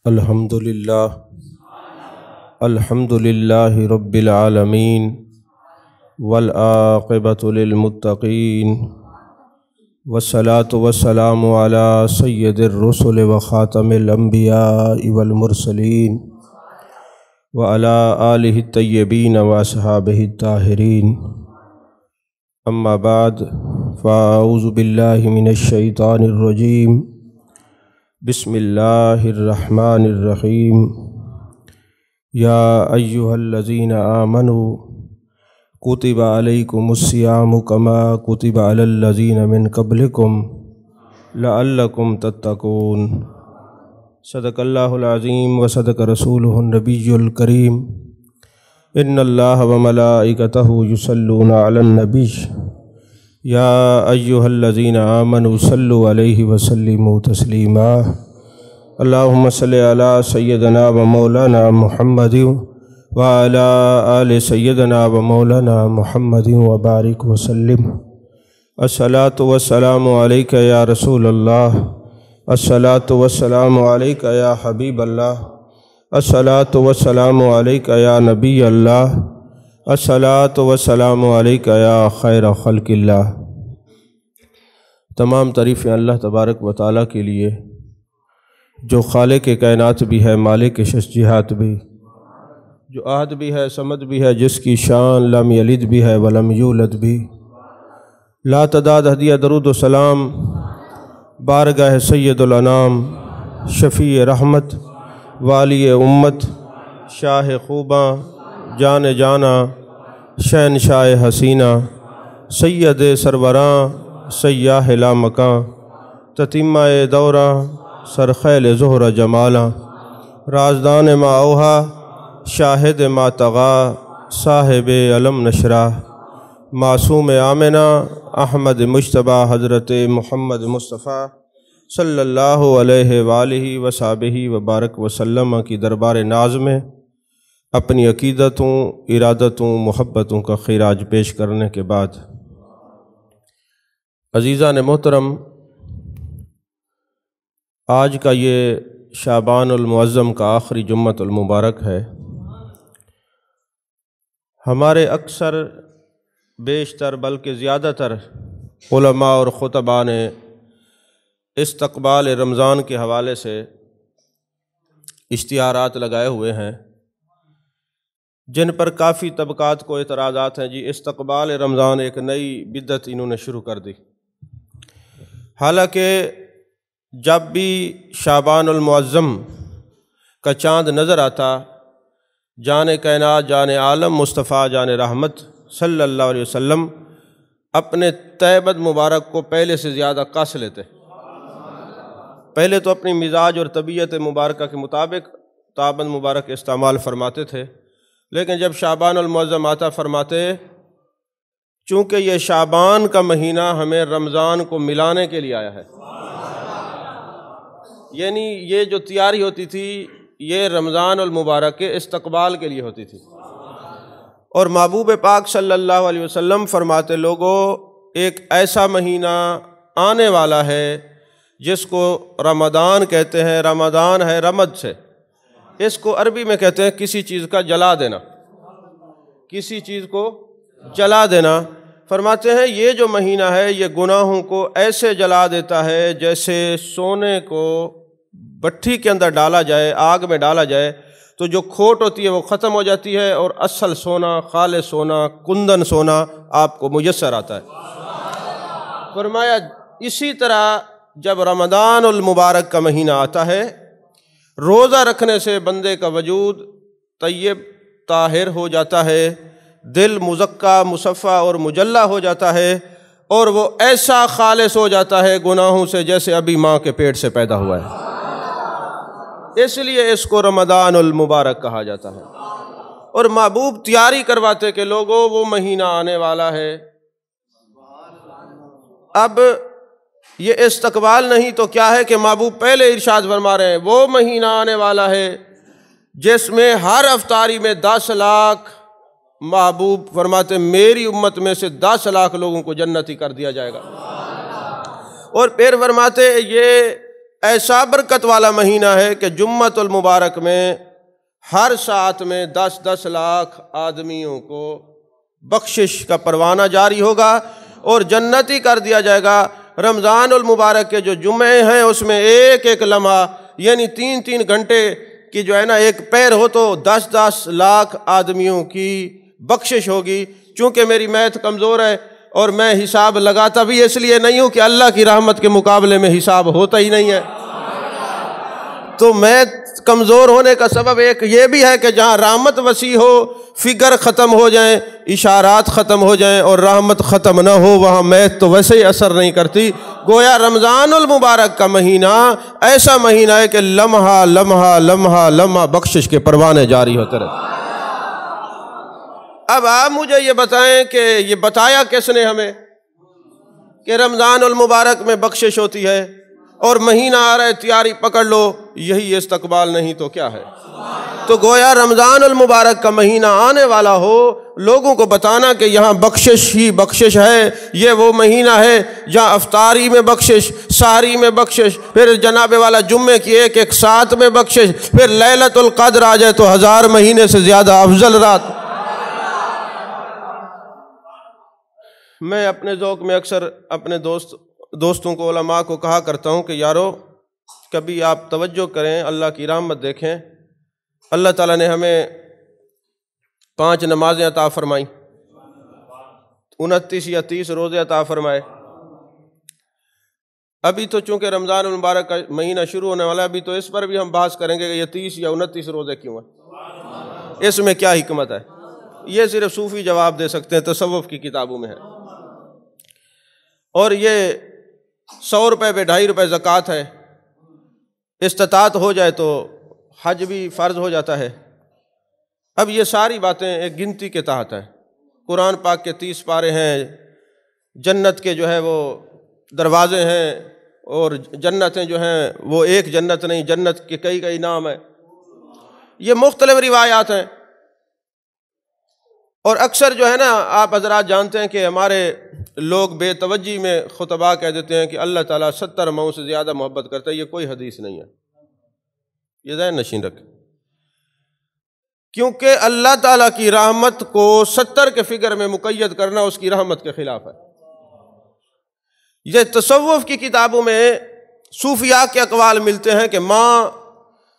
الحمدللہ رب العالمین والعاقبۃ للمتقین والصلاة والسلام علی سید الرسل وخاتم الانبیاء والمرسلین وعلی آلہ الطیبین واصحابہ الطاہرین اما بعد فاعوذ باللہ من الشیطان الرجیم بسم اللہ الرحمن الرحیم یا ایہا الذین آمنوا کتب علیکم الصیام کما کتب علی الذین من قبلکم لعلکم تتقون صدق اللہ العظیم وصدق رسولہ النبی الکریم ان اللہ وملائکتہ یصلون علی النبی یا ایہا الذین آمنوا صلوا علیہ وسلموا تسلیما اللہم صلی علی سیدنا و مولانا محمد وعلی آل سیدنا و مولانا محمد وبارک وسلم الصلاۃ والسلام علیک یا رسول اللہ الصلاۃ والسلام علیک یا حبیب اللہ الصلاۃ والسلام علیک یا نبی اللہ الصلاۃ والسلام علیک یا خیر خلق اللہ۔ تمام تعریفیں اللہ تبارک و تعالیٰ کے لیے جو خالق کائنات بھی ہے، مالک شجاعت بھی، جو احد بھی ہے، صمد بھی ہے، جس کی شان لم یلد بھی ہے ولم یولد بھی۔ لا تعداد ہدیہ درود و سلام بارگاہ سید الانام، شفیع رحمت، والی امت، شاہ خوباں، جان جانا، شہنشاہ حسینہ، سید سروراں، سیاح لامکاں، تتمہ دوراں، سرخیل زہر جمالاں، رازدان ما اوہا، شاہد ما طغا، صاحب علم نشرہ، معصوم آمنہ، احمد مجتبیٰ، حضرت محمد مصطفیٰ صلی اللہ علیہ وآلہ وصحبہ وبارک وسلم کی دربار ناز میں اپنی عقیدتوں، ارادتوں، محبتوں کا خراج پیش کرنے کے بعد، عزیزان محترم، آج کا یہ شعبان المعظم کا آخری جمعۃ المبارک ہے۔ ہمارے اکثر، بیشتر بلکہ زیادہ تر علماء اور خطباء نے استقبال رمضان کے حوالے سے اشتہارات لگائے ہوئے ہیں جن پر کافی طبقات کو اعتراضات ہیں۔ جی استقبال رمضان ایک نئی بدعت انہوں نے شروع کر دی، حالانکہ جب بھی شعبان المعظم کا چاند نظر آتا، جان کائنات، جان عالم، مصطفیٰ جان رحمت صلی اللہ علیہ وسلم اپنے طیبت مبارک کو پہلے سے زیادہ کس لیتے۔ پہلے تو اپنی مزاج اور طبیعت مبارکہ کے مطابق طابت مبارک استعمال فرماتے تھے، لیکن جب شعبان المعظم آتا فرماتے چونکہ یہ شعبان کا مہینہ ہمیں رمضان کو ملانے کے لیے آیا ہے، یعنی یہ جو تیاری ہوتی تھی یہ رمضان المبارک کے استقبال کے لیے ہوتی تھی، اور محبوب پاک صلی اللہ علیہ وسلم فرماتے لوگوں ایک ایسا مہینہ آنے والا ہے جس کو رمضان کہتے ہیں۔ رمضان ہے رمد سے، اس کو عربی میں کہتے ہیں کسی چیز کا جلا دینا، کسی چیز کو جلا دینا۔ فرماتے ہیں یہ جو مہینہ ہے یہ گناہوں کو ایسے جلا دیتا ہے جیسے سونے کو بٹھی کے اندر ڈالا جائے، آگ میں ڈالا جائے تو جو کھوٹ ہوتی ہے وہ ختم ہو جاتی ہے اور اصل سونا، خالص سونا، کندن سونا آپ کو میسر آتا ہے۔ فرمایا اسی طرح جب رمضان المبارک کا مہینہ آتا ہے، روزہ رکھنے سے بندے کا وجود طیب طاہر ہو جاتا ہے، دل مزکہ، مصفہ اور مجلہ ہو جاتا ہے، اور وہ ایسا خالص ہو جاتا ہے گناہوں سے جیسے ابھی ماں کے پیٹ سے پیدا ہوا ہے۔ اس لیے اس کو رمضان المبارک کہا جاتا ہے، اور محبوب تیاری کرواتے کہ لوگوں وہ مہینہ آنے والا ہے۔ اب یہ استقبال نہیں تو کیا ہے کہ محبوب پہلے ارشاد فرما رہے ہیں وہ مہینہ آنے والا ہے جس میں ہر افطاری میں 10 لاکھ، محبوب فرماتے میری امت میں سے 10 لاکھ لوگوں کو جنتی کر دیا جائے گا، اور پھر فرماتے یہ ایسا برکت والا مہینہ ہے کہ جمعۃ المبارک میں ہر ساعت میں 10 لاکھ آدمیوں کو بخشش کا پروانہ جاری ہوگا اور جنتی کر دیا جائے گا۔ رمضان المبارک کے جو جمعے ہیں اس میں ایک ایک لمحہ یعنی 3 گھنٹے کی جو ہے نا ایک پیر ہو تو 10 لاکھ آدمیوں کی بخشش ہوگی۔ چونکہ میری میتھ کمزور ہے اور میں حساب لگاتا بھی اس لیے نہیں ہوں کہ اللہ کی رحمت کے مقابلے میں حساب ہوتا ہی نہیں ہے، تو میتھ کمزور ہونے کا سبب ایک یہ بھی ہے کہ جہاں رحمت وسیع ہو، فگر ختم ہو جائیں، اشارات ختم ہو جائیں اور رحمت ختم نہ ہو، وہاں میتھ تو ویسے ہی اثر نہیں کرتی۔ گویا رمضان المبارک کا مہینہ ایسا مہینہ ہے کہ لمحہ لمحہ لمحہ لمحہ بخشش کے پروانے جاری ہوتے رہتے۔ اب آپ مجھے یہ بتائیں کہ یہ بتایا کس نے ہمیں کہ رمضان المبارک میں بخشش ہوتی ہے، اور مہینہ آ رہا ہے تیاری پکڑ لو، یہی استقبال نہیں تو کیا ہے؟ تو گویا رمضان المبارک کا مہینہ آنے والا ہو، لوگوں کو بتانا کہ یہاں بخشش ہی بخشش ہے، یہ وہ مہینہ ہے جہاں افطاری میں بخشش، سحری میں بخشش، پھر جناب والا جمعے کی ایک ساتھ میں بخشش، پھر لیلۃ القدر آ جائے تو 1000 مہینے سے زیادہ افضل رات۔ میں اپنے ذوق میں اکثر اپنے دوستوں کو، علماء کو کہا کرتا ہوں کہ یارو کبھی آپ توجہ کریں، اللہ کی رحمت دیکھیں۔ اللہ تعالیٰ نے ہمیں 5 نمازیں عطا فرمائیں، 29 یا 30 روزے عطا فرمائے۔ ابھی تو چونکہ رمضان المبارک کا مہینہ شروع ہونے والا ہے، ابھی تو اس پر بھی ہم بحث کریں گے کہ یہ 30 یا 29 روزے کیوں ہیں، اس میں کیا حکمت ہے۔ یہ صرف صوفی جواب دے سکتے ہیں، تصوف کی کتابوں میں ہے۔ اور یہ 100 روپے پہ 2.5 روپے زکوٰۃ ہے، استطاعت ہو جائے تو حج بھی فرض ہو جاتا ہے۔ اب یہ ساری باتیں ایک گنتی کے تحت ہیں۔ قرآن پاک کے 30 پارے ہیں، جنت کے جو ہے وہ دروازے ہیں، اور جنتیں جو ہیں وہ ایک جنت نہیں، جنت کے کئی نام ہیں۔ یہ مختلف روایات ہیں، اور اکثر جو ہے نا آپ حضرات جانتے ہیں کہ ہمارے لوگ بے توجہی میں خطبہ کہہ دیتے ہیں کہ اللہ تعالیٰ 70 مئو سے زیادہ محبت کرتا ہے۔ یہ کوئی حدیث نہیں ہے، یہ ذہن نشین رکھیں، کیونکہ اللہ تعالیٰ کی رحمت کو 70 کے فگر میں مقید کرنا اس کی رحمت کے خلاف ہے۔ یہ تصوف کی کتابوں میں صوفیاء کے اقوال ملتے ہیں کہ ماں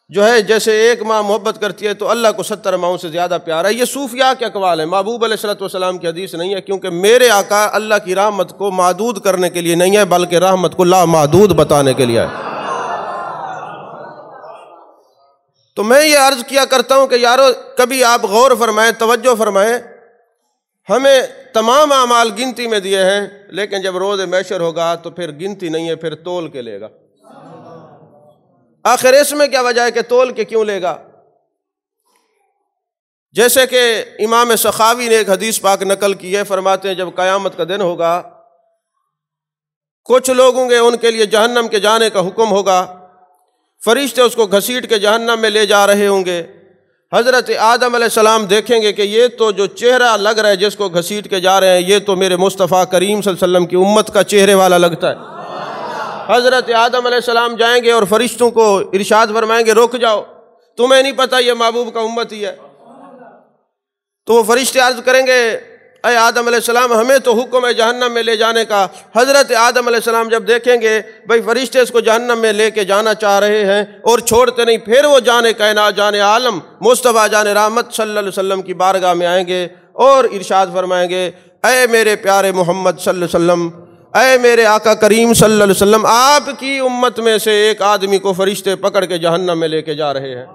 جو ہے جیسے ایک ماں محبت کرتی ہے تو اللہ کو 70 ماؤں سے زیادہ پیارا ہے۔ یہ صوفیاء کے اقوال ہیں، محبوب علیہ السلام کی حدیث نہیں ہے، کیونکہ میرے آقا اللہ کی رحمت کو محدود کرنے کے لیے نہیں ہے بلکہ رحمت کو لامحدود بتانے کے لیے ہے۔ تو میں یہ عرض کیا کرتا ہوں کہ یارو کبھی آپ غور فرمائیں، توجہ فرمائیں، ہمیں تمام اعمال گنتی میں دیے ہیں، لیکن جب روز محشر ہوگا تو پھر گنتی نہیں ہے، پھر تول کے لے گا۔ آخر اس میں کیا وجہ ہے کہ تول کے کیوں لے گا؟ جیسے کہ امام سخاوی نے ایک حدیث پاک نقل کی ہے، فرماتے ہیں جب قیامت کا دن ہوگا کچھ لوگ ہوں گے ان کے لیے جہنم کے جانے کا حکم ہوگا، فرشتے اس کو گھسیٹ کے جہنم میں لے جا رہے ہوں گے۔ حضرت آدم علیہ السلام دیکھیں گے کہ یہ تو جو چہرہ لگ رہا ہے جس کو گھسیٹ کے جا رہے ہیں، یہ تو میرے مصطفیٰ کریم صلی اللہ علیہ وسلم کی امت کا چہرے والا لگتا ہے۔ حضرت آدم علیہ السلام جائیں گے اور فرشتوں کو ارشاد فرمائیں گے رک جاؤ، تمہیں نہیں پتہ یہ محبوب کا امت ہی ہے؟ تو وہ فرشتے عرض کریں گے اے آدم علیہ السلام ہمیں تو حکم ہے جہنم میں لے جانے کا۔ حضرت آدم علیہ السلام جب دیکھیں گے بھئی فرشتے اس کو جہنم میں لے کے جانا چاہ رہے ہیں اور چھوڑتے نہیں، پھر وہ جانے کائنات، جانے عالم، مصطفیٰ جان رحمت صلی اللہ علیہ وسلم کی بارگاہ میں آئیں گے اور ارشاد فرمائیں گے اے میرے پیارے محمد صلی اللہ علیہ وسلم، اے میرے آقا کریم صلی اللہ علیہ وسلم، آپ کی امت میں سے ایک آدمی کو فرشتے پکڑ کے جہنم میں لے کے جا رہے ہیں۔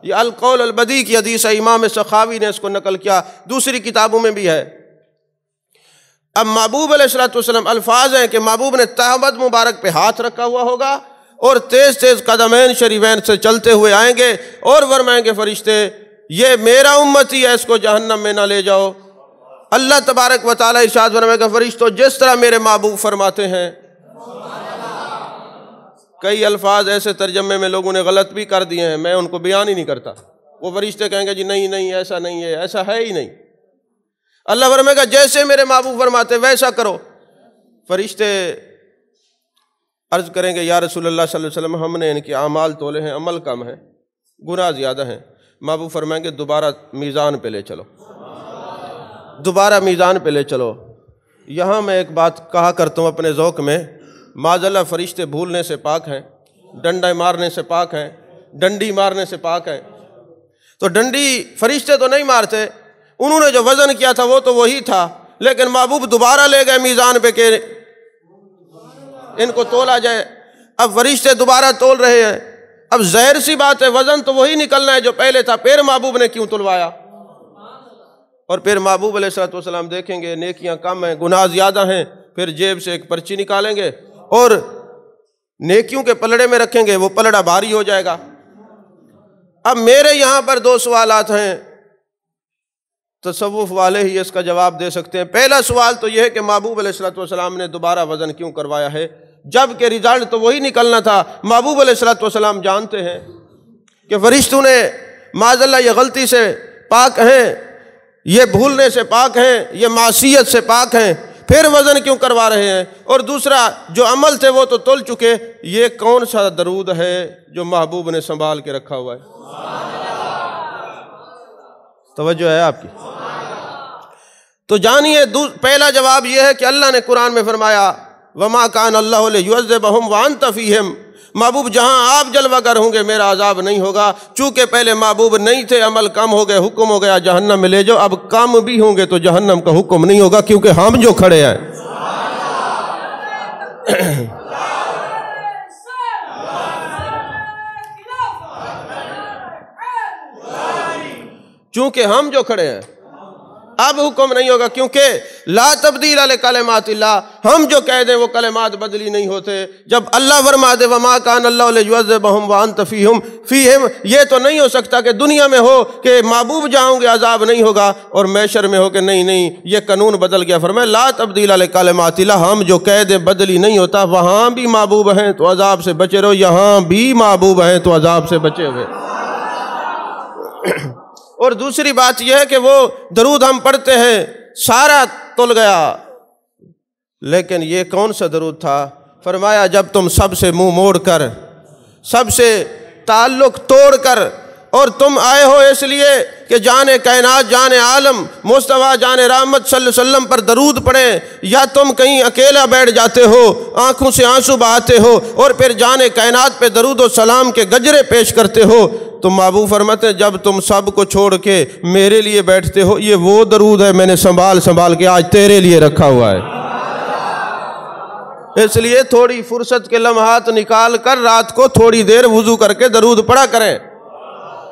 یہ القول البدی کی حدیث ہے، امام سخاوی نے اس کو نقل کیا، دوسری کتابوں میں بھی ہے۔ اب محبوب علیہ السلام الفاظ ہیں کہ محبوب نے تہمت مبارک پہ ہاتھ رکھا ہوا ہوگا اور تیز تیز قدمین شریفین سے چلتے ہوئے آئیں گے اور فرمائیں گے فرشتے یہ میرا امتی ہے، اس کو جہنم میں نہ لے جاؤ۔ اللہ تبارک و تعالیٰ ارشاد فرمائے گا فرشتوں جس طرح میرے محبوب فرماتے ہیں۔ کئی الفاظ ایسے ترجمے میں لوگوں نے غلط بھی کر دیے ہیں، میں ان کو بیان ہی نہیں کرتا۔ وہ فرشتے کہیں گے جی نہیں ایسا نہیں ہے، ایسا ہے ہی نہیں۔ اللہ فرمائے گا جیسے میرے محبوب فرماتے ویسا کرو۔ فرشتے عرض کریں گے یا رسول اللہ صلی اللہ علیہ وسلم ہم نے ان کے اعمال تولے ہیں، عمل کم ہے، گناہ زیادہ ہیں۔ محبوب فرمائیں گے دوبارہ میزان پہ لے چلو، دوبارہ میزان پہ لے چلو۔ یہاں میں ایک بات کہا کرتا ہوں اپنے ذوق میں، معاذ اللہ فرشتے بھولنے سے پاک ہیں، ڈنڈا مارنے سے پاک ہیں، ڈنڈی مارنے سے پاک ہیں۔ تو ڈنڈی فرشتے تو نہیں مارتے، انہوں نے جو وزن کیا تھا وہ تو وہی تھا، لیکن محبوب دوبارہ لے گئے میزان پہ کہ ان کو تولا جائے۔ اب فرشتے دوبارہ تول رہے ہیں، اب ظاہر سی بات ہے وزن تو وہی نکلنا ہے جو پہلے تھا، پھر محبوب نے کیوں تلوایا؟ اور پھر محبوب علیہ الصلوۃ والسلام دیکھیں گے نیکیاں کم ہیں، گناہ زیادہ ہیں، پھر جیب سے ایک پرچی نکالیں گے اور نیکیوں کے پلڑے میں رکھیں گے، وہ پلڑا بھاری ہو جائے گا۔ اب میرے یہاں پر دو سوالات ہیں، تصوف والے ہی اس کا جواب دے سکتے ہیں۔ پہلا سوال تو یہ ہے کہ محبوب علیہ الصلوۃ والسلام نے دوبارہ وزن کیوں کروایا ہے، جب کہ رزلٹ تو وہی نکلنا تھا۔ محبوب علیہ الصلوۃ والسلام جانتے ہیں کہ فرشتوں نے معاذ اللہ یہ غلطی سے پاک ہیں، یہ بھولنے سے پاک ہیں، یہ معصیت سے پاک ہیں، پھر وزن کیوں کروا رہے ہیں؟ اور دوسرا جو عمل تھے وہ تو تل چکے، یہ کون سا درود ہے جو محبوب نے سنبھال کے رکھا ہوا ہے؟ توجہ ہے آپ کی؟ تو جانیے پہلا جواب یہ ہے کہ اللہ نے قرآن میں فرمایا وَمَا كَانَ اللَّهُ لِيُعَذِّبَهُمْ وَأَنْتَ فِيهِمْ، محبوب جہاں آپ جلوہ گر ہوں گے میرا عذاب نہیں ہوگا۔ چونکہ پہلے محبوب نہیں تھے، عمل کم ہو گئے، حکم ہو گیا جہنم میں لے جاؤ، اب کم بھی ہوں گے تو جہنم کا حکم نہیں ہوگا، کیونکہ ہم جو کھڑے ہیں چونکہ ہم جو کھڑے ہیں اب حکم نہیں ہوگا، کیونکہ لا تبدیل لکلمات اللہ، ہم جو کہہ دیں وہ کلمات بدلی نہیں ہوتے۔ جب اللہ فرما دے وما کان اللہ لیعذبہم وانت فیہم، یہ تو نہیں ہو سکتا کہ دنیا میں ہو کہ محبوب جاؤں گے عذاب نہیں ہوگا، اور محشر میں ہو کہ نہیں یہ قانون بدل گیا۔ فرمایا لا تبدیل لکلمات اللہ، ہم جو کہہ دیں بدلی نہیں ہوتا۔ وہاں بھی محبوب ہیں تو عذاب سے بچے رہو، یہاں بھی محبوب ہیں تو عذاب سے بچے ہوئے۔ اور دوسری بات یہ ہے کہ وہ درود ہم پڑھتے ہیں سارا تل گیا، لیکن یہ کون سا درود تھا؟ فرمایا جب تم سب سے منہ موڑ کر، سب سے تعلق توڑ کر، اور تم آئے ہو اس لیے کہ جان کائنات، جان عالم مصطفیٰ جان رحمت صلی اللہ علیہ وسلم پر درود پڑھیں، یا تم کہیں اکیلا بیٹھ جاتے ہو، آنکھوں سے آنسو بہاتے ہو اور پھر جان کائنات پہ درود و سلام کے گجرے پیش کرتے ہو، تو محبوب فرماتے ہیں جب تم سب کو چھوڑ کے میرے لیے بیٹھتے ہو، یہ وہ درود ہے میں نے سنبھال کے آج تیرے لیے رکھا ہوا ہے۔ اس لیے تھوڑی فرصت کے لمحات نکال کر رات کو تھوڑی دیر وضو کر کے درود پڑھا کریں،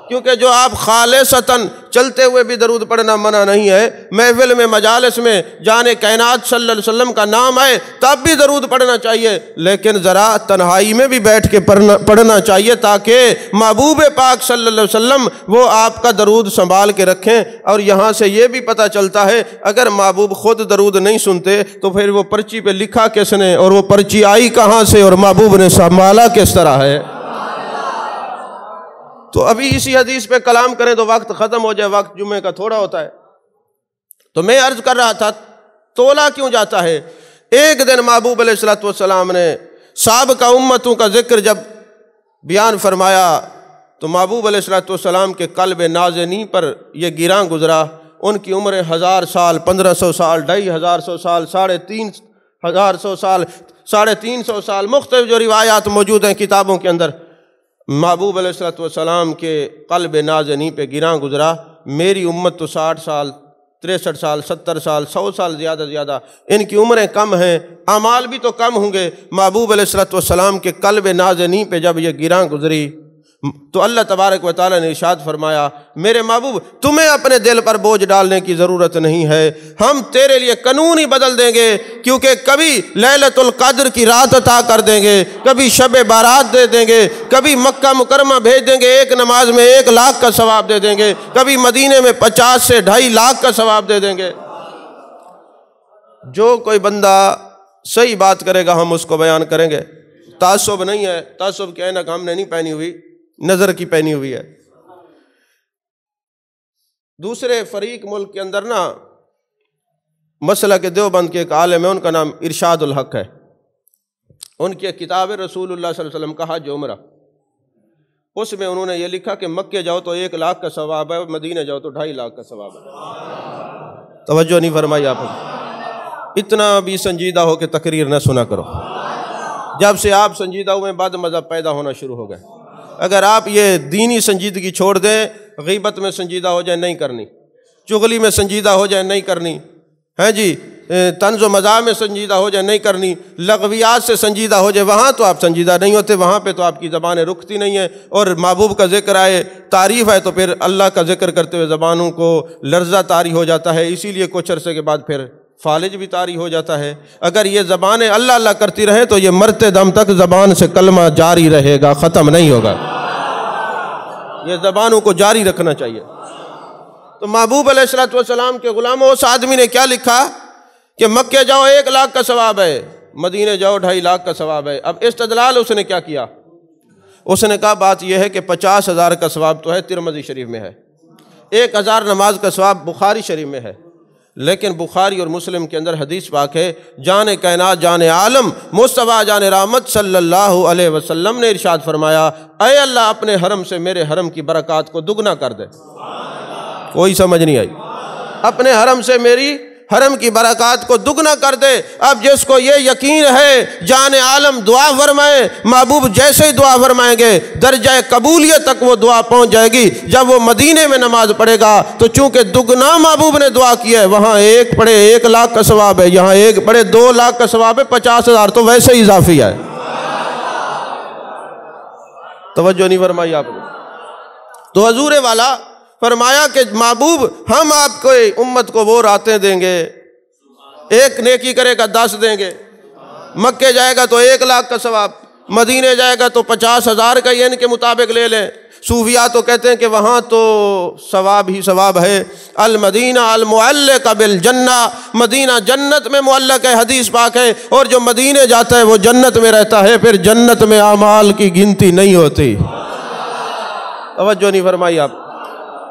کیونکہ جو آپ خالصتاً چلتے ہوئے بھی درود پڑھنا منع نہیں ہے، محفل میں مجالس میں جان کائنات صلی اللہ علیہ وسلم کا نام آئے تب بھی درود پڑھنا چاہیے، لیکن ذرا تنہائی میں بھی بیٹھ کے پڑھنا چاہیے تاکہ محبوب پاک صلی اللہ علیہ وسلم وہ آپ کا درود سنبھال کے رکھیں۔ اور یہاں سے یہ بھی پتہ چلتا ہے اگر محبوب خود درود نہیں سنتے تو پھر وہ پرچی پہ لکھا کس نے، اور وہ پرچی آئی کہاں سے، اور محبوب نے سنبھالا کس طرح ہے۔ تو ابھی اسی حدیث پہ کلام کریں تو وقت ختم ہو جائے، وقت جمعے کا تھوڑا ہوتا ہے۔ تو میں عرض کر رہا تھا تولا کیوں جاتا ہے؟ ایک دن محبوب علیہ الصلوۃ والسلام نے سابقہ امتوں کا ذکر جب بیان فرمایا تو محبوب علیہ الصلوۃ والسلام کے قلب نازنین پر یہ گراں گزرا۔ ان کی عمر 1000 سال، 1500 سال، 2500 سال، 3500 سال، 350 سال، مختلف جو روایات موجود ہیں کتابوں کے اندر، محبوب علیہ الصلوۃ والسلام کے قلب نازنین پہ گراں گزرا۔ میری امت تو 60 سال، 63 سال، 70 سال، 100 سال زیادہ ان کی عمریں کم ہیں، اعمال بھی تو کم ہوں گے۔ محبوب علیہ الصلوۃ والسلام کے قلب نازنین پہ جب یہ گراں گزری تو اللہ تبارک و تعالیٰ نے ارشاد فرمایا میرے محبوب تمہیں اپنے دل پر بوجھ ڈالنے کی ضرورت نہیں ہے، ہم تیرے لیے قانون ہی بدل دیں گے، کیونکہ کبھی لیلۃ القدر کی رات عطا کر دیں گے، کبھی شب بارات دے دیں گے، کبھی مکہ مکرمہ بھیج دیں گے، ایک نماز میں 1 لاکھ کا ثواب دے دیں گے، کبھی مدینے میں 50 سے 2.5 لاکھ کا ثواب دے دیں گے۔ جو کوئی بندہ صحیح بات کرے گا ہم اس کو بیان کریں گے، تعصب نہیں ہے، تعصب کی عینک ہم نے نہیں پہنی ہوئی، نظر کی پہنی ہوئی ہے۔ دوسرے فریق ملک کے اندر نا مسلک دیوبند کے ایک عالم ہے، ان کا نام ارشاد الحق ہے، ان کی کتاب رسول اللہ صلی اللہ علیہ وسلم کا حج عمرہ، اس میں انہوں نے یہ لکھا کہ مکے جاؤ تو 1 لاکھ کا ثواب ہے، مدینے جاؤ تو 2.5 لاکھ کا ثواب ہے۔ توجہ نہیں فرمائی آپ نے؟ اتنا بھی سنجیدہ ہو کہ تقریر نہ سنا کرو۔ جب سے آپ سنجیدہ ہوئے بد مذہب پیدا ہونا شروع ہو گئے۔ اگر آپ یہ دینی سنجیدگی چھوڑ دیں، غیبت میں سنجیدہ ہو جائے نہیں کرنی، چغلی میں سنجیدہ ہو جائے نہیں کرنی، ہیں جی طنز و مزاح میں سنجیدہ ہو جائے نہیں کرنی، لغویات سے سنجیدہ ہو جائے وہاں تو آپ سنجیدہ نہیں ہوتے، وہاں پہ تو آپ کی زبانیں رکتی نہیں ہیں، اور محبوب کا ذکر آئے، تعریف ہے تو پھر اللہ کا ذکر کرتے ہوئے زبانوں کو لرزہ طاری ہو جاتا ہے، اسی لیے کچھ عرصے کے بعد پھر فالج بھی طاری ہو جاتا ہے۔ اگر یہ زبانیں اللہ اللہ کرتی رہیں تو یہ مرتے دم تک زبان سے کلمہ جاری رہے گا، ختم نہیں ہوگا۔ یہ زبانوں کو جاری رکھنا چاہیے۔ تو محبوب علیہ الصلوۃ والسلام کے غلاموں، اس آدمی نے کیا لکھا کہ مکے جاؤ 1 لاکھ کا ثواب ہے، مدینے جاؤ 2.5 لاکھ کا ثواب ہے۔ اب استدلال اس نے کیا کیا؟ اس نے کہا بات یہ ہے کہ 50,000 کا ثواب تو ہے ترمذی شریف میں ہے، 1,000 نماز کا ثواب بخاری شریف میں ہے، لیکن بخاری اور مسلم کے اندر حدیث پاک ہے، جان کائنات جان عالم مصطفیٰ جان رحمت صلی اللہ علیہ وسلم نے ارشاد فرمایا، اے اللہ اپنے حرم سے میرے حرم کی برکات کو دگنا کر دے۔ کوئی سمجھ نہیں آئی؟ اپنے حرم سے میری حرم کی برکات کو دگنا کر دے۔ اب جس کو یہ یقین ہے جان عالم دعا فرمائے، محبوب جیسے ہی دعا فرمائیں گے درجہ قبولیت تک وہ دعا پہنچ جائے گی۔ جب وہ مدینے میں نماز پڑھے گا تو چونکہ دگنا محبوب نے دعا کی ہے، وہاں 1 پڑھے 1 لاکھ کا ثواب ہے، یہاں 1 پڑھے 2 لاکھ کا ثواب ہے، 50,000 تو ویسے ہی اضافی ہے۔ توجہ نہیں فرمائی آپ نے؟ تو حضور والا فرمایا کہ محبوب ہم آپ کو امت کو وہ راتیں دیں گے، 1 نیکی کرے گا 10 دیں گے، مکے جائے گا تو 1 لاکھ کا ثواب، مدینے جائے گا تو 50,000 کا، یہ ان کے مطابق لے لیں۔ صوفیاء تو کہتے ہیں کہ وہاں تو ثواب ہی ثواب ہے، المدینہ المعلق بالجنہ، مدینہ جنت میں معلق ہے، حدیث پاک ہے، اور جو مدینے جاتا ہے وہ جنت میں رہتا ہے، پھر جنت میں اعمال کی گنتی نہیں ہوتی۔ توجہ نہیں فرمائی آپ؟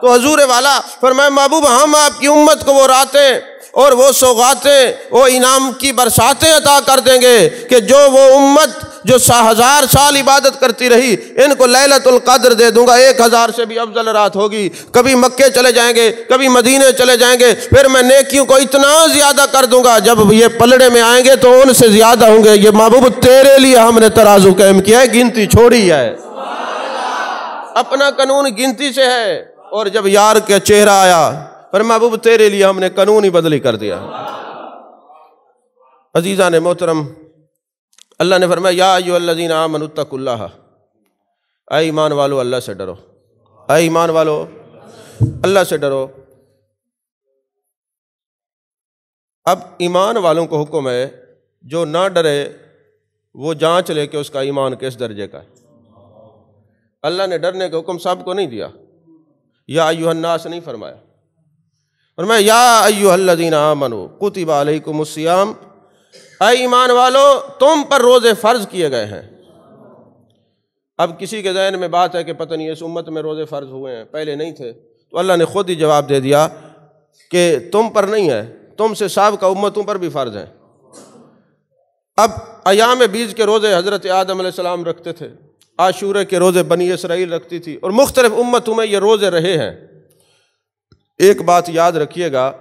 تو حضور والا فرمایا محبوب ہم آپ کی امت کو وہ راتیں اور وہ سوغاتیں، وہ انعام کی برساتیں عطا کر دیں گے کہ جو وہ امت جو 1000 سال عبادت کرتی رہی، ان کو لیلۃ القدر دے دوں گا، 1000 سے بھی افضل رات ہوگی۔ کبھی مکے چلے جائیں گے، کبھی مدینے چلے جائیں گے، پھر میں نیکیوں کو اتنا زیادہ کر دوں گا، جب یہ پلڑے میں آئیں گے تو ان سے زیادہ ہوں گے۔ یہ محبوب تیرے لیے ہم نے ترازو قائم کیا ہے، گنتی چھوڑی ہے، اپنا قانون گنتی سے ہے، اور جب یار کا چہرہ آیا پر محبوب تیرے لیے ہم نے قانون ہی بدلی کر دیا۔ عزیزان محترم، اللہ نے فرمایا یا ایھا الذین آمنوا اتقوا اللہ، اے ایمان والو اللہ سے ڈرو، اے ایمان والو اللہ سے ڈرو۔ اب ایمان والوں کو حکم ہے جو نہ ڈرے وہ جانچ لے کہ اس کا ایمان کس درجے کا ہے۔ اللہ نے ڈرنے کا حکم سب کو نہیں دیا، یا ایھا الناس نہیں فرمایا، فرمایا یا ایھا الذین آمنوا کتب علیکم الصیام، اے ایمان والو تم پر روزے فرض کیے گئے ہیں۔ اب کسی کے ذہن میں بات ہے کہ پتہ نہیں اس امت میں روزے فرض ہوئے ہیں، پہلے نہیں تھے، تو اللہ نے خود ہی جواب دے دیا کہ تم پر نہیں ہے، تم سے سابقہ امتوں پر بھی فرض ہیں۔ اب ایام بیض کے روزے حضرت آدم علیہ السلام رکھتے تھے، عاشورے کے روزے بنی اسرائیل رکھتی تھی، اور مختلف امتوں میں یہ روزے رہے ہیں۔ ایک بات یاد رکھیے گا،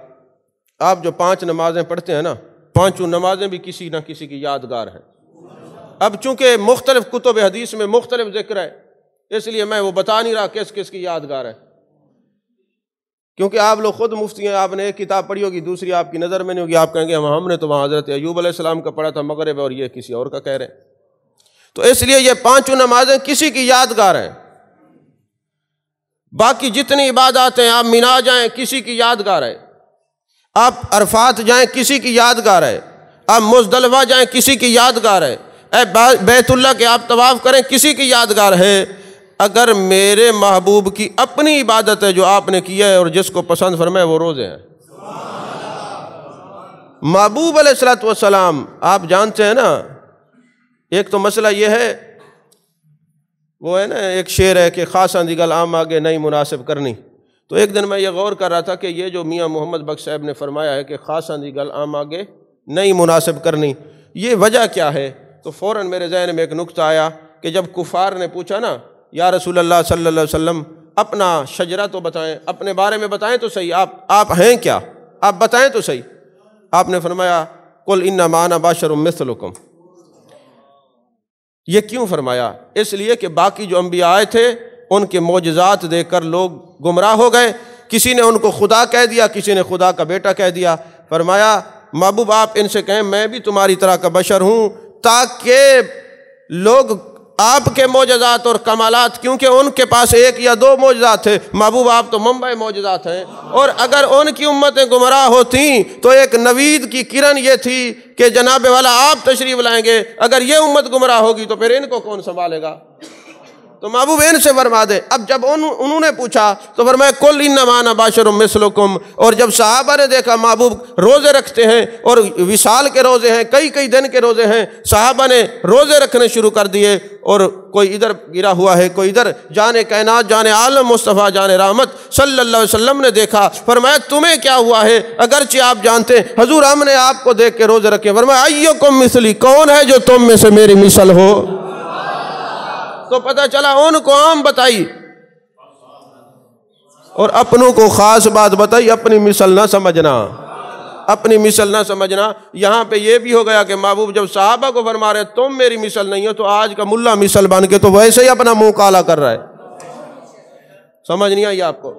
آپ جو 5 نمازیں پڑھتے ہیں نا، 5 نمازیں بھی کسی نہ کسی کی یادگار ہیں۔ اب چونکہ مختلف کتب حدیث میں مختلف ذکر ہے، اس لیے میں وہ بتا نہیں رہا کس کس کی یادگار ہے، کیونکہ آپ لوگ خود مفتی ہیں، آپ نے ایک کتاب پڑھی ہوگی، دوسری آپ کی نظر میں نہیں ہوگی، آپ کہیں گے ہم نے تو وہاں حضرت ایوب علیہ السلام کا پڑھا تھا مغرب، اور یہ کسی اور کا کہہ رہے ہیں۔ تو اس لیے یہ 5 نمازیں کسی کی یادگار ہیں۔ باقی جتنی عبادات ہیں، آپ مینا جائیں کسی کی یادگار ہے، آپ عرفات جائیں کسی کی یادگار ہے، آپ مزدلفہ جائیں کسی کی یادگار ہے، اے بیت اللہ کے آپ طواف کریں کسی کی یادگار ہے۔ اگر میرے محبوب کی اپنی عبادت ہے جو آپ نے کی ہے اور جس کو پسند فرمائے، وہ روزے ہیں۔ محبوب علیہ الصلوۃ والسلام، آپ جانتے ہیں نا، ایک تو مسئلہ یہ ہے، وہ ہے نا ایک شعر ہے کہ خاصاں دی گل عام آگے نہیں مناسب کرنی۔ تو ایک دن میں یہ غور کر رہا تھا کہ یہ جو میاں محمد بخش صاحب نے فرمایا ہے کہ خاصاں دی گل عام آگے نہیں مناسب کرنی، یہ وجہ کیا ہے؟ تو فوراً میرے ذہن میں ایک نقطہ آیا کہ جب کفار نے پوچھا نا یا رسول اللہ صلی اللہ علیہ وسلم اپنا شجرہ تو بتائیں، اپنے بارے میں بتائیں تو صحیح، آپ ہیں کیا، آپ بتائیں تو صحیح۔ آپ نے فرمایا قل انما انا بشر مثلکم۔ یہ کیوں فرمایا؟ اس لیے کہ باقی جو انبیاء آئے تھے ان کے معجزات دیکھ کر لوگ گمراہ ہو گئے، کسی نے ان کو خدا کہہ دیا، کسی نے خدا کا بیٹا کہہ دیا۔ فرمایا محبوب آپ ان سے کہیں میں بھی تمہاری طرح کا بشر ہوں، تاکہ لوگ آپ کے معجزات اور کمالات، کیونکہ ان کے پاس ایک یا دو معجزات تھے، محبوب آپ تو منبع معجزات ہیں، اور اگر ان کی امتیں گمراہ ہوتیں تو ایک نوید کی کرن یہ تھی کہ جناب والا آپ تشریف لائیں گے، اگر یہ امت گمراہ ہوگی تو پھر ان کو کون سنبھالے گا؟ تو محبوب ان سے فرما دے۔ اب جب انہوں نے پوچھا تو فرمایا قل انما انا بشر مثلکم۔ اور جب صحابہ نے دیکھا محبوب روزے رکھتے ہیں اور وصال کے روزے ہیں، کئی دن کے روزے ہیں، صحابہ نے روزے رکھنے شروع کر دیے، اور کوئی ادھر گرا ہوا ہے، کوئی ادھر، جان کائنات، جان عالم مصطفیٰ جان رحمت صلی اللہ علیہ وسلم نے دیکھا، فرمایا تمہیں کیا ہوا ہے؟ اگرچہ آپ جانتے ہیں حضور ہم نے آپ کو دیکھ کے روزے رکھے، فرمایا ایکم مثلی، کون ہے جو تم میں سے میری مثل ہو؟ تو پتہ چلا ان کو عام بتائی اور اپنوں کو خاص بات بتائی، اپنی مثل نہ سمجھنا، اپنی مثل نہ سمجھنا۔ یہاں پہ یہ بھی ہو گیا کہ محبوب جب صحابہ کو فرما رہے تم میری مثل نہیں ہو، تو آج کا ملا مثل بن کے تو ویسے ہی اپنا منہ کالا کر رہا ہے۔ سمجھ نہیں آئی آپ کو؟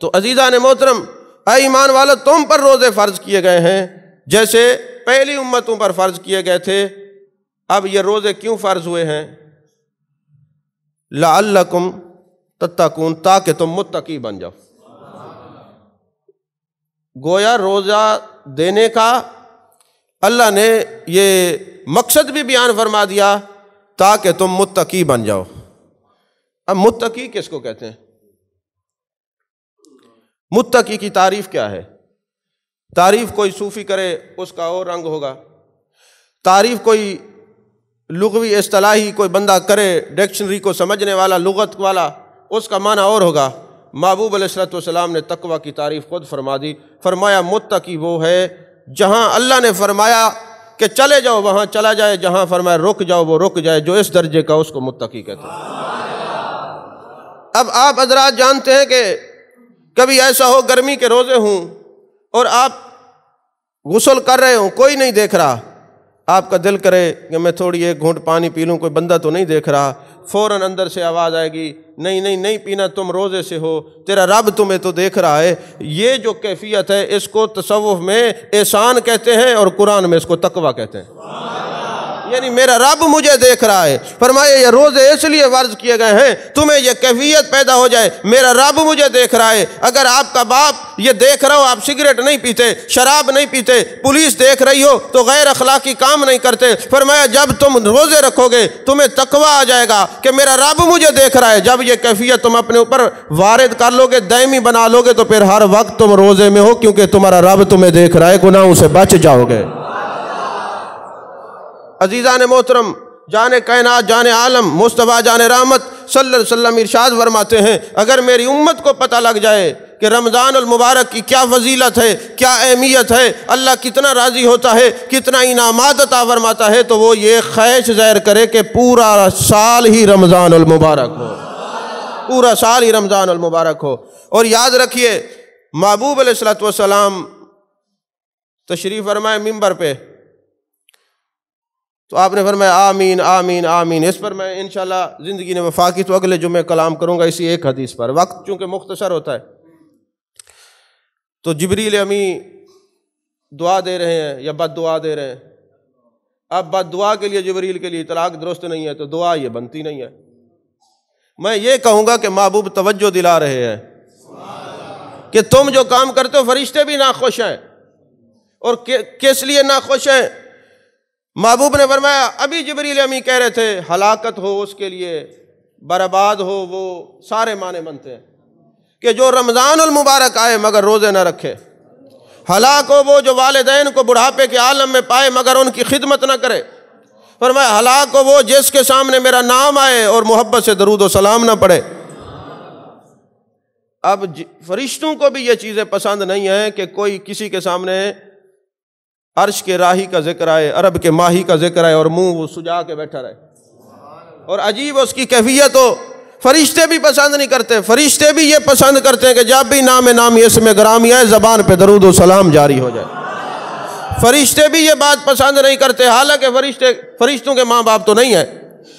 تو عزیزان محترم، اے ایمان والو، تم پر روزے فرض کیے گئے ہیں جیسے پہلی امتوں پر فرض کیے گئے تھے۔ اب یہ روزے کیوں فرض ہوئے ہیں؟ لعلکم تتقون، تاکہ تم متقی بن جاؤ۔ گویا روزہ دینے کا اللہ نے یہ مقصد بھی بیان فرما دیا تاکہ تم متقی بن جاؤ۔ اب متقی کس کو کہتے ہیں؟ متقی کی تعریف کیا ہے؟ تعریف کوئی صوفی کرے اس کا اور رنگ ہوگا، تعریف کوئی لغوی اصطلاحی کوئی بندہ کرے، ڈکشنری کو سمجھنے والا، لغت والا، اس کا معنی اور ہوگا۔ محبوب علیہ الصلوۃ والسلام نے تقویٰ کی تعریف خود فرما دی، فرمایا متقی وہ ہے جہاں اللہ نے فرمایا کہ چلے جاؤ وہاں چلا جائے، جہاں فرمایا رک جاؤ وہ رک جائے، جو اس درجے کا اس کو متقی کہتے ہیں۔ اب آپ حضرات جانتے ہیں کہ کبھی ایسا ہو گرمی کے روزے ہوں اور آپ غسل کر رہے ہوں، کوئی نہیں دیکھ رہا، آپ کا دل کرے کہ میں تھوڑی ایک گھونٹ پانی پی لوں، کوئی بندہ تو نہیں دیکھ رہا، فوراً اندر سے آواز آئے گی نہیں پینا، تم روزے سے ہو، تیرا رب تمہیں تو دیکھ رہا ہے۔ یہ جو کیفیت ہے اس کو تصوف میں احسان کہتے ہیں اور قرآن میں اس کو تقویٰ کہتے ہیں، یعنی میرا رب مجھے دیکھ رہا ہے۔ فرمایا یہ روزے اس لیے فرض کیے گئے ہیں تمہیں یہ کیفیت پیدا ہو جائے، میرا رب مجھے دیکھ رہا ہے۔ اگر آپ کا باپ یہ دیکھ رہا ہو آپ سگریٹ نہیں پیتے، شراب نہیں پیتے، پولیس دیکھ رہی ہو تو غیر اخلاقی کام نہیں کرتے، فرمایا جب تم روزے رکھو گے تمہیں تقویٰ آ جائے گا کہ میرا رب مجھے دیکھ رہا ہے۔ جب یہ کیفیت تم اپنے اوپر وارد کر لو گے، دائمی بنا لو گے، تو پھر ہر وقت تم روزے میں ہو، کیونکہ تمہارا رب تمہیں دیکھ رہا ہے، گناہوں سے بچ جاؤ گے۔ عزیزان محترم، جان کائنات جان عالم مصطفیٰ جان رحمت صلی اللہ علیہ وسلم ارشاد فرماتے ہیں اگر میری امت کو پتہ لگ جائے کہ رمضان المبارک کی کیا فضیلت ہے، کیا اہمیت ہے، اللہ کتنا راضی ہوتا ہے، کتنا انعامات عطا فرماتا ہے، تو وہ یہ خواہش ظاہر کرے کہ پورا سال ہی رمضان المبارک ہو، پورا سال ہی رمضان المبارک ہو۔ اور یاد رکھیے محبوب علیہ الصلوۃ والسلام تشریف فرمائے ممبر پہ تو آپ نے فرمایا آمین آمین آمین۔ اس پر میں انشاءاللہ زندگی نے وفا کی تو اگلے جمعے کلام کروں گا اسی ایک حدیث پر، وقت چونکہ مختصر ہوتا ہے۔ تو جبریل امی دعا دے رہے ہیں یا بد دعا دے رہے ہیں؟ اب بد دعا کے لیے جبریل کے لیے اطلاق درست نہیں ہے تو دعا یہ بنتی نہیں ہے۔ میں یہ کہوں گا کہ محبوب توجہ دلا رہے ہیں کہ تم جو کام کرتے ہو فرشتے بھی ناخوش ہیں، اور کس لیے ناخوش ہیں؟ محبوب نے فرمایا ابھی جبریل امی کہہ رہے تھے ہلاکت ہو اس کے لیے، برباد ہو، وہ سارے معنی بنتے ہیں کہ جو رمضان المبارک آئے مگر روزے نہ رکھے، ہلاک ہو وہ جو والدین کو بڑھاپے کے عالم میں پائے مگر ان کی خدمت نہ کرے، فرمایا ہلاک ہو وہ جس کے سامنے میرا نام آئے اور محبت سے درود و سلام نہ پڑھے۔ اب فرشتوں کو بھی یہ چیزیں پسند نہیں ہیں کہ کوئی کسی کے سامنے عرش کے راہی کا ذکر آئے، عرب کے ماہی کا ذکر آئے اور منہ وہ سجا کے بیٹھا رہے، اور عجیب اس کی کیفیت ہو، فرشتے بھی پسند نہیں کرتے، فرشتے بھی یہ پسند کرتے ہیں کہ جب بھی نام نامی اسم گرامی آئے زبان پہ درود و سلام جاری ہو جائے۔ فرشتے بھی یہ بات پسند نہیں کرتے، حالانکہ فرشتوں کے ماں باپ تو نہیں ہیں،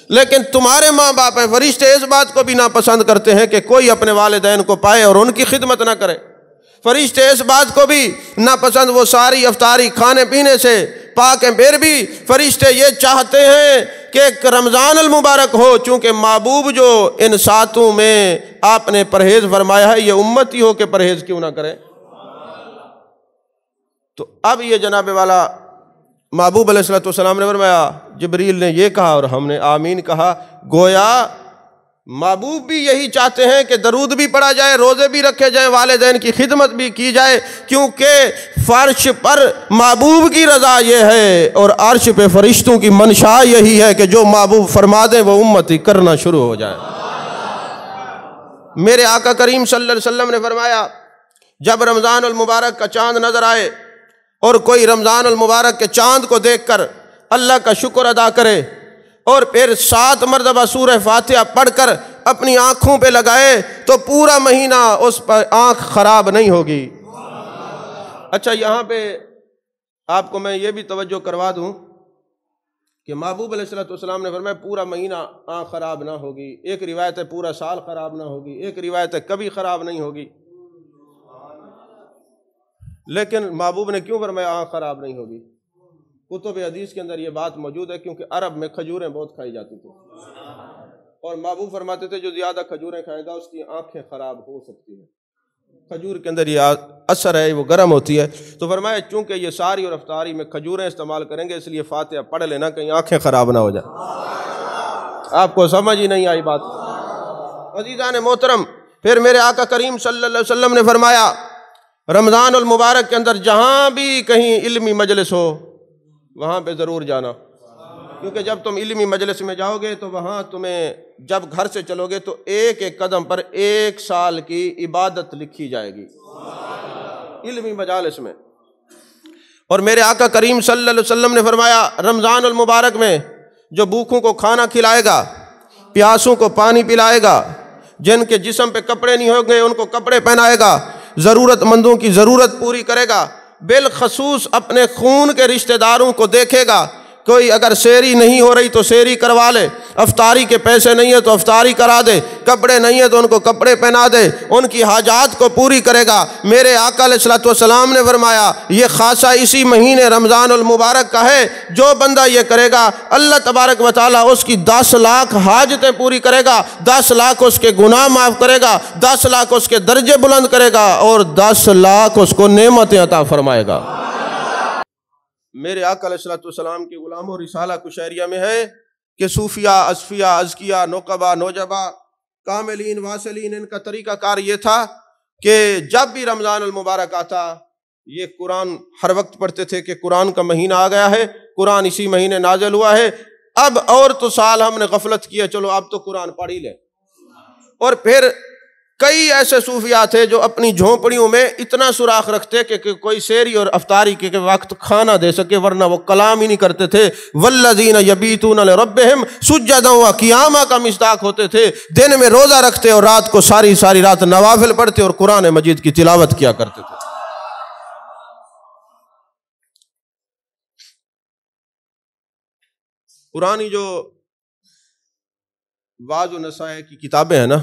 لیکن تمہارے ماں باپ ہیں، فرشتے اس بات کو بھی ناپسند کرتے ہیں کہ کوئی اپنے والدین کو پائے اور ان کی خدمت نہ کرے۔ فرشتے اس بات کو بھی ناپسند، وہ ساری افطاری کھانے پینے سے پاک ہیں، پھر بھی فرشتے یہ چاہتے ہیں کہ رمضان المبارک ہو، چونکہ محبوب جو ان ساتوں میں آپ نے پرہیز فرمایا ہے، یہ امتی ہو کہ پرہیز کیوں نہ کرے۔ تو اب یہ جناب والا محبوب علیہ السلام نے فرمایا، جبریل نے یہ کہا اور ہم نے آمین کہا، گویا محبوب بھی یہی چاہتے ہیں کہ درود بھی پڑھا جائے، روزے بھی رکھے جائیں، والدین کی خدمت بھی کی جائے، کیونکہ فرش پر محبوب کی رضا یہ ہے اور عرش پہ فرشتوں کی منشا یہی ہے کہ جو محبوب فرما دیں وہ امتی کرنا شروع ہو جائے۔ میرے آقا کریم صلی اللہ علیہ وسلم نے فرمایا، جب رمضان المبارک کا چاند نظر آئے اور کوئی رمضان المبارک کے چاند کو دیکھ کر اللہ کا شکر ادا کرے اور پھر 7 مرتبہ سورہ فاتحہ پڑھ کر اپنی آنکھوں پہ لگائے تو پورا مہینہ اس پر آنکھ خراب نہیں ہوگی۔ اچھا، یہاں پہ آپ کو میں یہ بھی توجہ کروا دوں کہ محبوب علیہ السلام نے فرمایا پورا مہینہ آنکھ خراب نہ ہوگی، ایک روایت ہے پورا سال خراب نہ ہوگی، ایک روایت ہے کبھی خراب نہیں ہوگی، لیکن محبوب نے کیوں فرمایا آنکھ خراب نہیں ہوگی؟ کتب حدیث کے اندر یہ بات موجود ہے، کیونکہ عرب میں کھجوریں بہت کھائی جاتی تھی اور محبوب فرماتے تھے جو زیادہ کھجوریں کھائے گا اس کی آنکھیں خراب ہو سکتی ہیں، کھجور کے اندر یہ اثر ہے، وہ گرم ہوتی ہے، تو فرمایا چونکہ یہ ساری اور افطاری میں کھجوریں استعمال کریں گے اس لیے فاتحہ پڑھ لینا کہیں آنکھیں خراب نہ ہو جائے۔ آپ کو سمجھ ہی نہیں آئی بات۔ عزیزان محترم، پھر میرے آقا کریم صلی اللہ علیہ وسلم نے فرمایا رمضان المبارک کے اندر جہاں بھی کہیں علمی مجلس ہو وہاں پہ ضرور جانا، کیونکہ جب تم علمی مجلس میں جاؤ گے تو وہاں تمہیں جب گھر سے چلو گے تو ایک ایک قدم پر 1 سال کی عبادت لکھی جائے گی علمی مجالس میں۔ اور میرے آقا کریم صلی اللہ علیہ وسلم نے فرمایا رمضان المبارک میں جو بھوکوں کو کھانا کھلائے گا، پیاسوں کو پانی پلائے گا، جن کے جسم پہ کپڑے نہیں ہوں گے ان کو کپڑے پہنائے گا، ضرورت مندوں کی ضرورت پوری کرے گا، بالخصوص اپنے خون کے رشتہ داروں کو دیکھے گا، کوئی اگر سحری نہیں ہو رہی تو سحری کروا لے، افطاری کے پیسے نہیں ہے تو افطاری کرا دے، کپڑے نہیں ہے تو ان کو کپڑے پہنا دے، ان کی حاجات کو پوری کرے گا۔ میرے آقا علیہ السلام نے فرمایا یہ خاصہ اسی مہینے رمضان المبارک کا ہے، جو بندہ یہ کرے گا اللہ تبارک و تعالیٰ اس کی 10 لاکھ حاجتیں پوری کرے گا، 10 لاکھ اس کے گناہ معاف کرے گا، 10 لاکھ اس کے درجے بلند کرے گا اور 10 لاکھ اس کو نعمتیں عطا فرمائے گا۔ میرے آقا علیہ السلام کی غلاموں رسالہ کشیریہ میں ہے کہ صوفیاء، اصفیاء، ازکیاء، نقبا، نوجبا، کاملین، واصلین، ان کا طریقہ کار یہ تھا کہ جب بھی رمضان المبارک آتا یہ قرآن ہر وقت پڑھتے تھے کہ قرآن کا مہینہ آ گیا ہے، قرآن اسی مہینے نازل ہوا ہے، اب اور تو سال ہم نے غفلت کی ہے، چلو اب تو قرآن پڑھ ہی لیں۔ اور پھر کئی ایسے صوفیاء تھے جو اپنی جھونپڑیوں میں اتنا سوراخ رکھتے کہ کوئی سحری اور افطاری کے وقت کھانا دے سکے، ورنہ وہ کلام ہی نہیں کرتے تھے۔ والذین یبیتون لربہم سجدا وقیاما کا مصداق ہوتے تھے، دن میں روزہ رکھتے اور رات کو ساری رات نوافل پڑھتے اور قرآن مجید کی تلاوت کیا کرتے تھے۔ پرانی جو واعظ و نصائح کی کتابیں ہیں نا،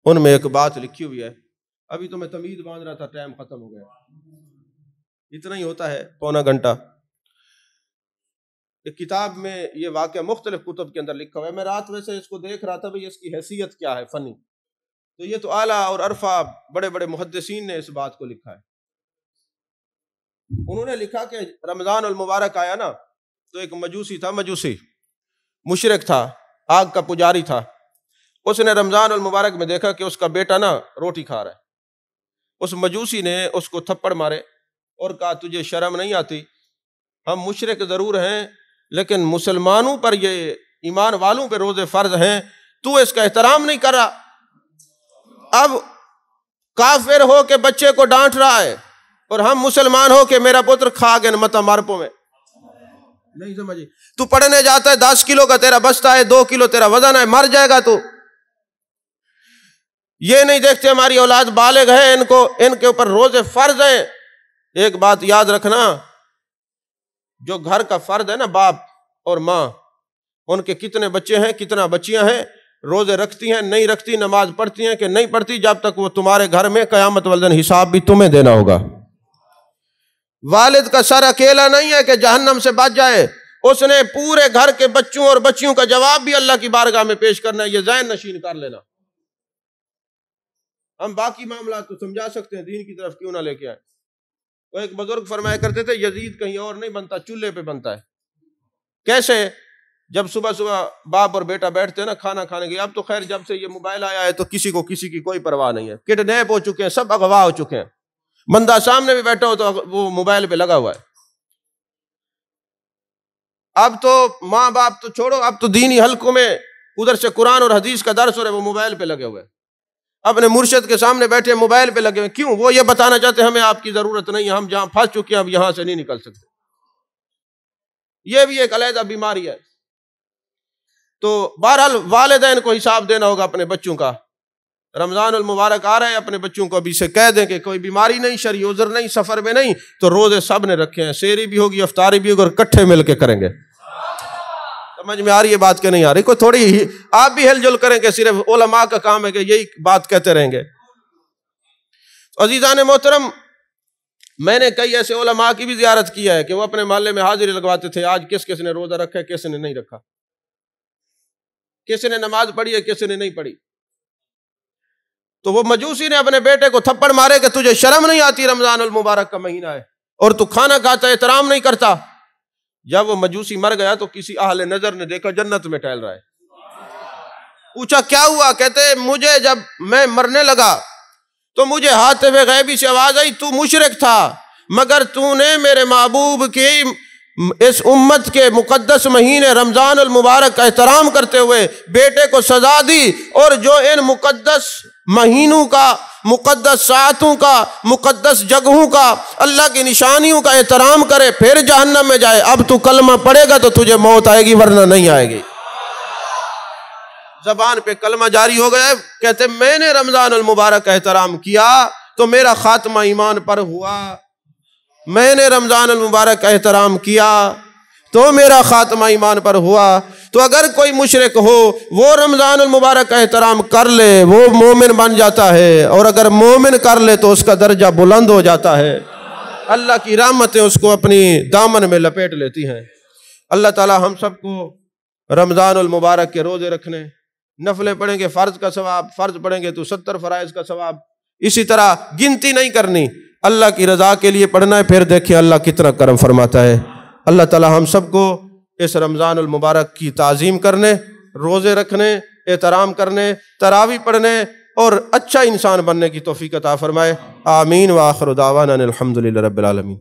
ان میں ایک بات لکھی ہوئی ہے، ابھی تو میں تمہید باندھ رہا تھا، ٹائم ختم ہو گیا، اتنا ہی ہوتا ہے پونا گھنٹہ۔ ایک کتاب میں یہ واقعہ مختلف کتب کے اندر لکھا ہوا ہے، میں رات میں سے اس کو دیکھ رہا تھا بھئی اس کی حیثیت کیا ہے فنی، تو یہ تو اعلیٰ اور عرفہ بڑے بڑے محدثین نے اس بات کو لکھا ہے۔ انہوں نے لکھا کہ رمضان المبارک آیا نا تو ایک مجوسی تھا، مشرک تھا، آگ کا پجاری تھا، اس نے رمضان المبارک میں دیکھا کہ اس کا بیٹا نا روٹی کھا رہا ہے، اس مجوسی نے اس کو تھپڑ مارے اور کہا تجھے شرم نہیں آتی، ہم مشرک ضرور ہیں لیکن مسلمانوں پر یہ ایمان والوں پہ روزے فرض ہیں، تو اس کا احترام نہیں کر رہا۔ اب کافر ہو کے بچے کو ڈانٹ رہا ہے، اور ہم مسلمان ہو کہ میرا پتر کھا گئے متا مارپوں میں نہیں سمجھی. تو پڑھنے جاتا ہے 10 کلو کا تیرا بستہ ہے, 2 کلو تیرا وزن ہے, مر جائے گا تو. یہ نہیں دیکھتے ہماری اولاد بالغ ہے, ان کے اوپر روزے فرض ہیں. ایک بات یاد رکھنا, جو گھر کا فرد ہے نا, باپ اور ماں, ان کے کتنے بچے ہیں, کتنا بچیاں ہیں, روزے رکھتی ہیں نہیں رکھتی, نماز پڑھتی ہیں کہ نہیں پڑھتی, جب تک وہ تمہارے گھر میں قیامت والدین حساب بھی تمہیں دینا ہوگا. والد کا سر اکیلا نہیں ہے کہ جہنم سے بچ جائے, اس نے پورے گھر کے بچوں اور بچیوں کا جواب بھی اللہ کی بارگاہ میں پیش کرنا ہے. یہ ذہن نشین کر لینا. ہم باقی معاملات تو سمجھا سکتے ہیں, دین کی طرف کیوں نہ لے کے آئے. وہ ایک بزرگ فرمایا کرتے تھے, یزید کہیں اور نہیں بنتا, چولہے پہ بنتا ہے. کیسے؟ جب صبح صبح باپ اور بیٹا بیٹھتے ہیں نا کھانا کھانے کے, اب تو خیر جب سے یہ موبائل آیا ہے تو کسی کو کسی کی کوئی پرواہ نہیں ہے, کڈنیپ ہو چکے ہیں, سب اغوا ہو چکے ہیں. بندہ سامنے بھی بیٹھا ہو تو وہ موبائل پہ لگا ہوا ہے. اب تو ماں باپ تو چھوڑو, اب تو دینی حلقوں میں ادھر سے قرآن اور حدیث کا درس ہو رہا ہے, وہ موبائل پہ لگے ہوئے ہیں. اپنے مرشد کے سامنے بیٹھے موبائل پہ لگے ہوئے. کیوں؟ وہ یہ بتانا چاہتے ہیں ہمیں آپ کی ضرورت نہیں ہے, ہم جہاں پھنس چکے ہیں اب یہاں سے نہیں نکل سکتے. یہ بھی ایک علیحدہ بیماری ہے. تو بہرحال والدین کو حساب دینا ہوگا اپنے بچوں کا. رمضان المبارک آ رہا ہے, اپنے بچوں کو ابھی سے کہہ دیں کہ کوئی بیماری نہیں, شرعی عذر نہیں, سفر میں نہیں, تو روزے سب نے رکھے ہیں, سحری بھی ہوگی, افطاری بھی ہوگی, اور اکٹھے مل کے کریں گے. سمجھ میں آ رہی ہے بات کہ نہیں آ رہی؟ کوئی تھوڑی ہی آپ بھی ہل جل کریں کہ صرف علماء کا کام ہے کہ یہی بات کہتے رہیں گے. عزیزان محترم, میں نے کئی ایسے علماء کی بھی زیارت کیا ہے کہ وہ اپنے محلے میں حاضری لگواتے تھے, آج کس کس نے روزہ رکھا ہے, کس نے نہیں رکھا, کس نے نماز پڑھی ہے, کس نے نہیں پڑھی. تو وہ مجوسی نے اپنے بیٹے کو تھپڑ مارے کہ تجھے شرم نہیں آتی, رمضان المبارک کا مہینہ ہے اور تو کھانا کھاتا ہے, احترام نہیں کرتا. جب وہ مجوسی مر گیا تو کسی اہل نظر نے دیکھا جنت میں ٹہل رہا ہے. پوچھا کیا ہوا؟ کہتے مجھے جب میں مرنے لگا تو مجھے ہاتف غیبی سے آواز آئی, تو مشرک تھا مگر تو نے میرے محبوب کی اس امت کے مقدس مہینے رمضان المبارک کا احترام کرتے ہوئے بیٹے کو سزا دی, اور جو ان مقدس مہینوں کا, مقدس ساعتوں کا, مقدس جگہوں کا, اللہ کی نشانیوں کا احترام کرے پھر جہنم میں جائے. اب تو کلمہ پڑھے گا تو تجھے موت آئے گی, ورنہ نہیں آئے گی. زبان پہ کلمہ جاری ہو گیا. کہتے میں نے رمضان المبارک کا احترام کیا تو میرا خاتمہ ایمان پر ہوا, میں نے رمضان المبارک کا احترام کیا تو میرا خاتمہ ایمان پر ہوا. تو اگر کوئی مشرک ہو وہ رمضان المبارک کا احترام کر لے, وہ مومن بن جاتا ہے, اور اگر مومن کر لے تو اس کا درجہ بلند ہو جاتا ہے. اللہ کی رحمتیں اس کو اپنی دامن میں لپیٹ لیتی ہیں. اللہ تعالی ہم سب کو رمضان المبارک کے روزے رکھنے, نفلیں پڑھیں گے فرض کا ثواب, فرض پڑھیں گے تو 70 فرائض کا ثواب, اسی طرح گنتی نہیں کرنی, اللہ کی رضا کے لیے پڑھنا ہے. پھر دیکھیں اللہ کتنا کرم فرماتا ہے. اللہ تعالی ہم سب کو اس رمضان المبارک کی تعظیم کرنے, روزے رکھنے, احترام کرنے, تراویح پڑھنے اور اچھا انسان بننے کی توفیق عطا فرمائے. آمین. وآخر دعوانا الحمدللہ رب العالمین.